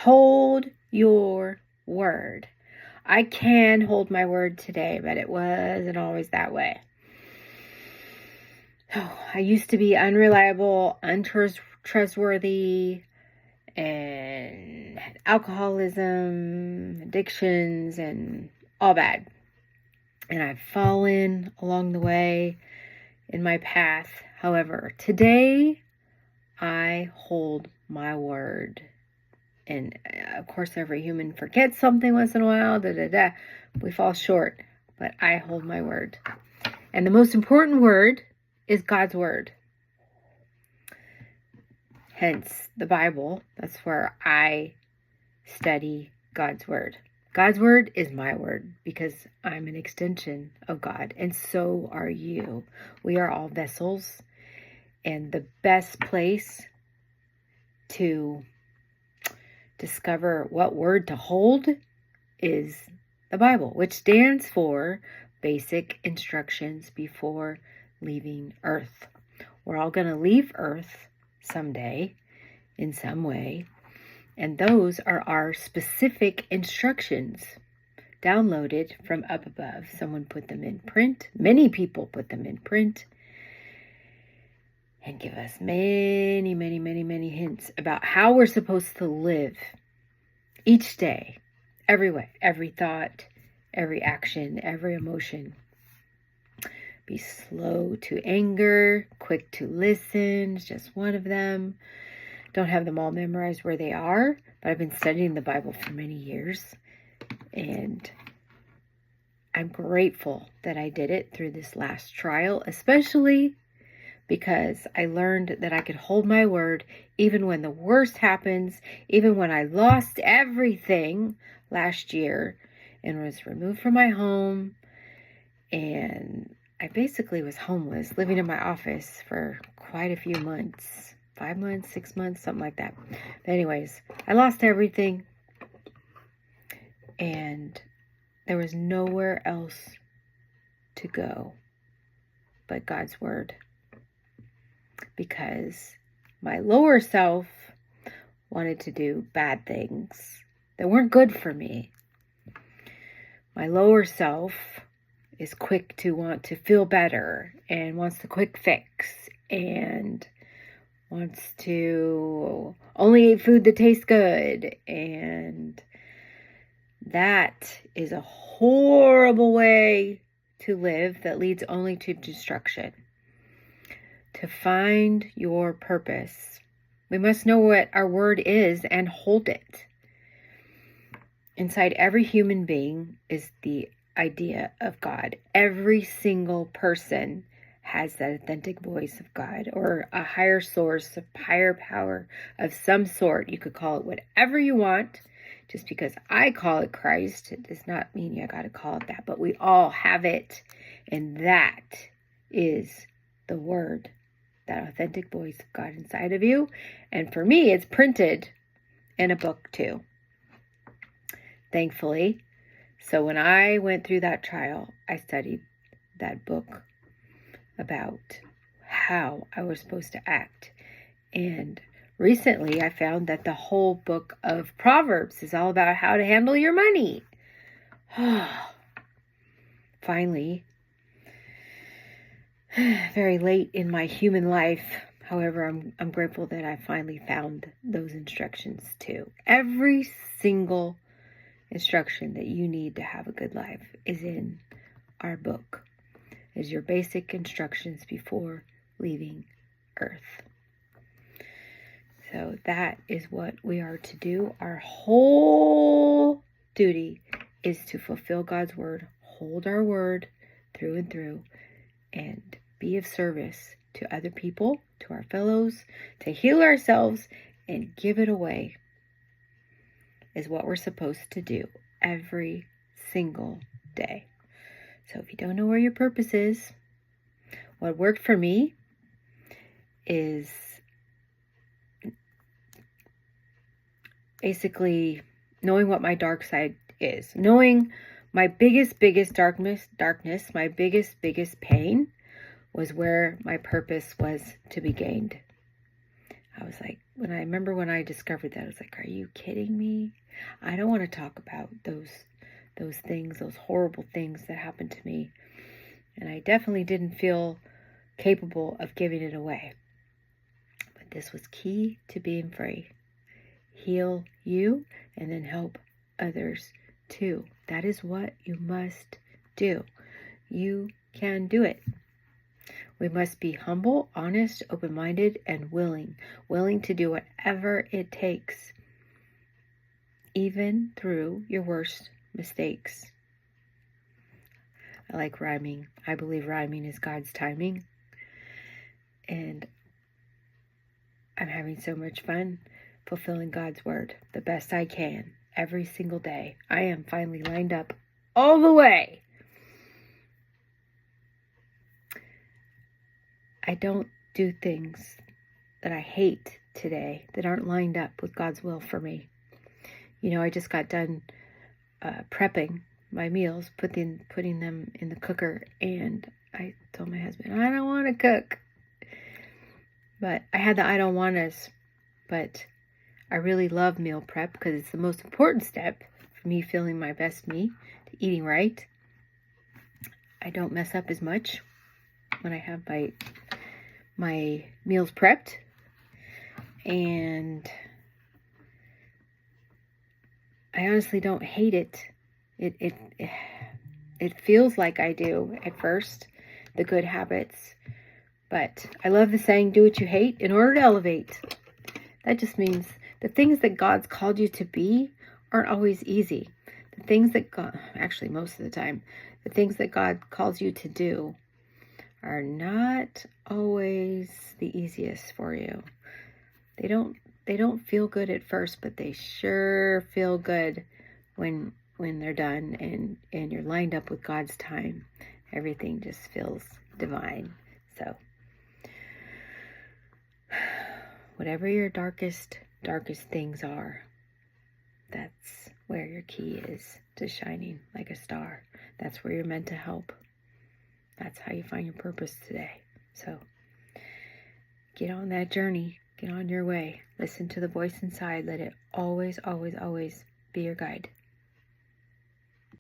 hold your word. I can hold my word today, but it wasn't always that way. Oh, I used to be unreliable, untrustworthy, and had alcoholism, addictions, and all bad. And I've fallen along the way in my path. However, today I hold my word. And of course, every human forgets something once in a while. We fall short, but I hold my word. And the most important word is God's word. Hence the Bible. That's where I study God's word. God's word is my word because I'm an extension of God, and so are you. We are all vessels, and the best place to discover what word to hold is the Bible, which stands for Basic Instructions Before Leaving Earth. We're all going to leave Earth someday in some way. And those are our specific instructions downloaded from up above. Someone put them in print. Many people put them in print and give us many, many, many, many hints about how we're supposed to live each day, every way, every thought, every action, every emotion. Be slow to anger, quick to listen, just one of them. Don't have them all memorized where they are, but I've been studying the Bible for many years, and I'm grateful that I did it through this last trial, especially because I learned that I could hold my word even when the worst happens, even when I lost everything last year and was removed from my home, and I basically was homeless, living in my office for quite a few months. 5 months, 6 months, something like that. But anyways, I lost everything, and there was nowhere else to go but God's word, because my lower self wanted to do bad things that weren't good for me. My lower self is quick to want to feel better and wants the quick fix and wants to only eat food that tastes good. And that is a horrible way to live that leads only to destruction. To find your purpose, we must know what our word is and hold it. Inside every human being is the idea of God. Every single person has that authentic voice of God, or a higher source, a higher power of some sort. You could call it whatever you want. Just because I call it Christ, it does not mean you got to call it that, but we all have it, and that is the word, that authentic voice of God inside of you. And for me, it's printed in a book too, thankfully. So when I went through that trial, I studied that book about how I was supposed to act. And recently I found that the whole book of Proverbs is all about how to handle your money. Finally, very late in my human life. However, I'm grateful that I finally found those instructions too. Every single instruction that you need to have a good life is in our book. Is your basic instructions before leaving Earth. So that is what we are to do. Our whole duty is to fulfill God's word, hold our word through and through, and be of service to other people, to our fellows, to heal ourselves and give it away is what we're supposed to do every single day. So if you don't know where your purpose is, what worked for me is basically knowing what my dark side is, knowing my biggest darkness, my biggest pain was where my purpose was to be gained. I was like, remember when I discovered that, I was like, are you kidding me? I don't want to talk about those things, those horrible things that happened to me. And I definitely didn't feel capable of giving it away. But this was key to being free. Heal you and then help others too. That is what you must do. You can do it. We must be humble, honest, open-minded, and willing to do whatever it takes, even through your worst mistakes. I like rhyming. I believe rhyming is God's timing. And I'm having so much fun fulfilling God's word the best I can every single day. I am finally lined up all the way. I don't do things that I hate today that aren't lined up with God's will for me. You know, I just got done prepping my meals, putting them in the cooker, and I told my husband, I don't want to cook. But I had the I don't want us, but I really love meal prep because it's the most important step for me feeling my best me, to eating right. I don't mess up as much when I have my meals prepped, and I honestly don't hate it. It feels like I do at first, the good habits, but I love the saying, do what you hate in order to elevate. That just means the things that God's called you to be aren't always easy. The things that God, actually most of the time, the things that God calls you to do are not always the easiest for you. They don't feel good at first, but they sure feel good when they're done and you're lined up with God's time. Everything just feels divine. So whatever your darkest things are, that's where your key is to shining like a star. That's where you're meant to help. That's how you find your purpose today. So get on that journey. Get on your way. Listen to the voice inside. Let it always, always, always be your guide.